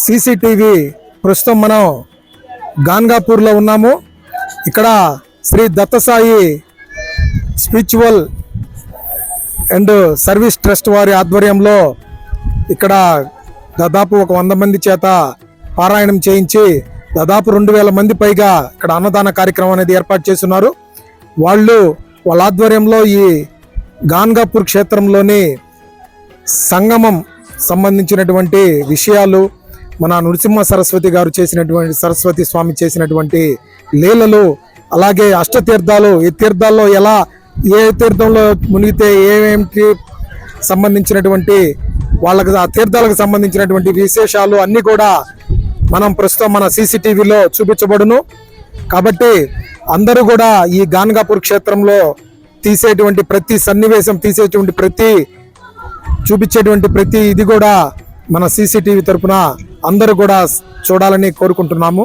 CCTV ప్రస్తుతం మనం గాన్గాపూర్లో ఉన్నాము. ఇక్కడ Shri Datta Sai spiritual and service trust వారి ఆధ్వర్యంలో ఇక్కడ దాదాపు ఒక 100 మంది చేత పారాయణం చేయించి దాదాపు 2000 మంది పైగా ఇక్కడ అన్నదాన కార్యక్రమం అనేది ఏర్పాటు చేస్తున్నారు. వాళ్ళ ఆధ్వర్యంలో ఈ గాన్గాపూర్ క్షేత్రంలోని సంగమం సంబంధించినటువంటి విషయాలు, మన నృసింహ సరస్వతి గారు చేసినటువంటి, సరస్వతి స్వామి చేసినటువంటి లీలలు, అలాగే అష్టతీర్థాలు, ఈ తీర్థాల్లో ఎలా, ఏ తీర్థంలో మునిగితే ఏమేమిటి సంబంధించినటువంటి వాళ్ళకి, ఆ తీర్థాలకు సంబంధించినటువంటి విశేషాలు అన్నీ కూడా మనం ప్రస్తుతం మన సీసీటీవీలో చూపించబడును. కాబట్టి అందరూ కూడా ఈ గాన్గాపూర్ క్షేత్రంలో తీసేటువంటి ప్రతి సన్నివేశం, చూపించేటువంటి ప్రతి ఇది కూడా మన సీసీటీవీ తరపున అందరూ కూడా చూడాలని కోరుకుంటున్నాము.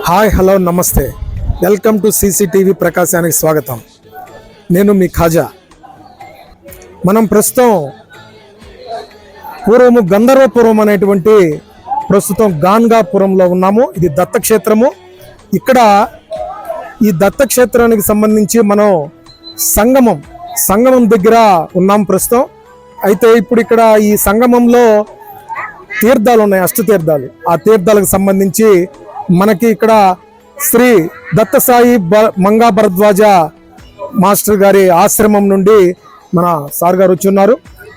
హాయ్, హలో, నమస్తే, వెల్కమ్ టు సీసీటీవీ ప్రకాశానికి స్వాగతం. నేను మీ ఖాజా. మనం ప్రస్తుతం పూర్వము గంధర్వపురం అనేటువంటి ప్రస్తుతం గాన్గాపురంలో ఉన్నాము. ఇది దత్తక్షేత్రము. ఇక్కడ ఈ దత్తక్షేత్రానికి సంబంధించి మనం సంగమం దగ్గర ఉన్నాం ప్రస్తుతం. అయితే ఇప్పుడు ఇక్కడ ఈ సంగమంలో తీర్థాలు ఉన్నాయి, అష్టతీర్థాలు. ఆ తీర్థాలకు సంబంధించి మనకి ఇక్కడ శ్రీ దత్తసాయి మంగా భరద్వాజ మాస్టర్ గారి ఆశ్రమం నుండి మన సార్ గారు వచ్చి ఉన్నారు.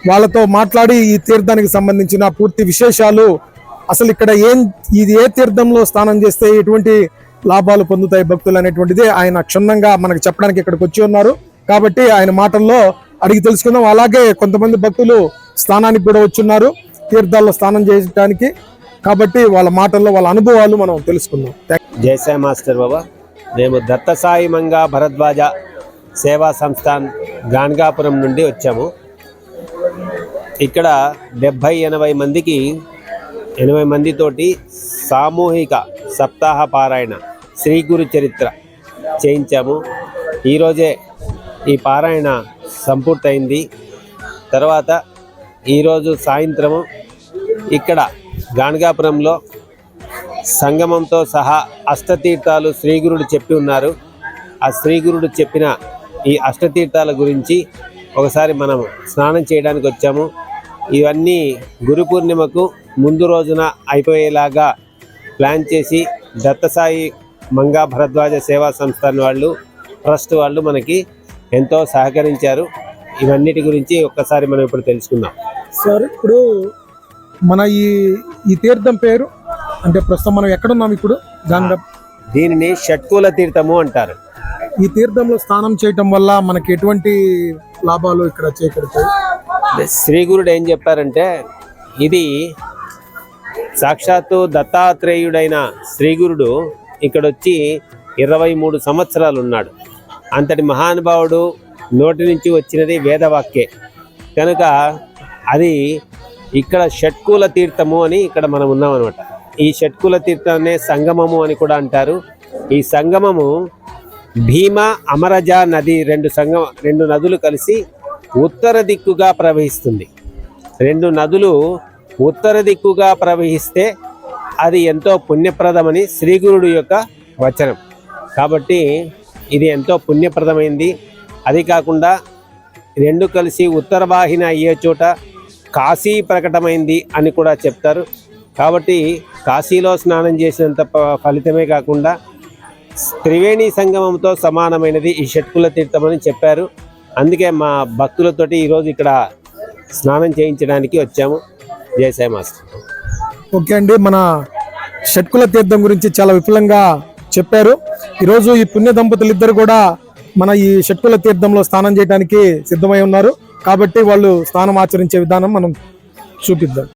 వాళ్ళతో మాట్లాడి ఈ తీర్థానికి సంబంధించిన పూర్తి విశేషాలు, అసలు ఇక్కడ ఇది ఏ తీర్థంలో స్నానం చేస్తే ఎటువంటి లాభాలు పొందుతాయి భక్తులు అనేటువంటిది ఆయన క్షుణ్ణంగా మనకు చెప్పడానికి ఇక్కడికి వచ్చి ఉన్నారు. కాబట్టి ఆయన మాటల్లో అడిగి తెలుసుకుందాం. అలాగే కొంతమంది భక్తులు స్నానానికి కూడా వచ్చున్నారు, తీర్థాల్లో స్నానం చేయడానికి. కాబట్టి వాళ్ళ మాటల్లో వాళ్ళ అనుభవాలు మనం తెలుసుకుందాం. జై సాయి మాస్టర్ బాబా. మేము దత్తసాయి మంగా భరద్వాజ సేవా సంస్థాన్ గాన్గాపురం నుండి వచ్చాము. ఇక్కడ 70-80 మందితోటి సామూహిక సప్తాహ పారాయణ శ్రీ గురు చరిత్ర చేయించాము. ఈరోజే ఈ పారాయణ సంపూర్తయింది. తర్వాత ఈరోజు సాయంత్రము ఇక్కడ గాన్గాపురంలో సంగమంతో సహా అష్టతీర్థాలు శ్రీగురుడు చెప్పి ఉన్నారు. ఆ శ్రీగురుడు చెప్పిన ఈ అష్టతీర్థాల గురించి ఒకసారి మనం స్నానం చేయడానికి వచ్చాము. ఇవన్నీ గురు పూర్ణిమకు ముందు రోజున అయిపోయేలాగా ప్లాన్ చేసి దత్తసాయి మంగా భరద్వాజ సేవా సంస్థాన్ వాళ్ళు, ట్రస్ట్ వాళ్ళు మనకి ఎంతో సహకరించారు. ఇవన్నిటి గురించి ఒక్కసారి మనం ఇప్పుడు తెలుసుకుందాం. సార్, ఇప్పుడు మన ఈ తీర్థం పేరు అంటే ప్రస్తుతం మనం ఎక్కడున్నాం ఇప్పుడు? దీనిని షట్కూల తీర్థము అంటారు. ఈ తీర్థంలో స్నానం చేయటం వల్ల మనకి ఎటువంటి లాభాలు ఇక్కడ చేకూరుతాయి? శ్రీగురుడు ఏం చెప్పారంటే, ఇది సాక్షాత్తు దత్తాత్రేయుడైన శ్రీగురుడు ఇక్కడొచ్చి 23 సంవత్సరాలు ఉన్నాడు. అంతటి మహానుభావుడు నోటి నుంచి వచ్చినది వేదవాక్యే కనుక అది ఇక్కడ షట్కూల తీర్థము అని ఇక్కడ మనం ఉన్నాం అనమాట. ఈ షట్కూల తీర్థాన్నే సంగమము అని కూడా అంటారు. ఈ సంగమము భీమా అమరజ నది రెండు నదులు కలిసి ఉత్తర దిక్కుగా ప్రవహిస్తుంది. 2 నదులు ఉత్తర దిక్కుగా ప్రవహిస్తే అది ఎంతో పుణ్యప్రదమని శ్రీగురుడు యొక్క వచనం. కాబట్టి ఇది ఎంతో పుణ్యప్రదమైంది. అది కాకుండా 2 కలిసి ఉత్తర వాహిని అయ్యే చోట కాశీ ప్రకటమైంది అని కూడా చెప్తారు. కాబట్టి కాశీలో స్నానం చేసినంత ఫలితమే కాకుండా త్రివేణి సంగమంతో సమానమైనది ఈ షట్కుల తీర్థం అని చెప్పారు. అందుకే మా భక్తులతోటి ఈరోజు ఇక్కడ స్నానం చేయించడానికి వచ్చాము. జై సాయి మాస్టర్. ఓకే అండి, మన షట్కుల తీర్థం గురించి చాలా విపులంగా చెప్పారు. ఈరోజు ఈ పుణ్య దంపతులు ఇద్దరు కూడా మన ఈ షట్కుల తీర్థంలో స్నానం చేయడానికి సిద్ధమై ఉన్నారు. కాబట్టి వాళ్ళు స్నానం ఆచరించే విధానం మనం చూపిద్దాం.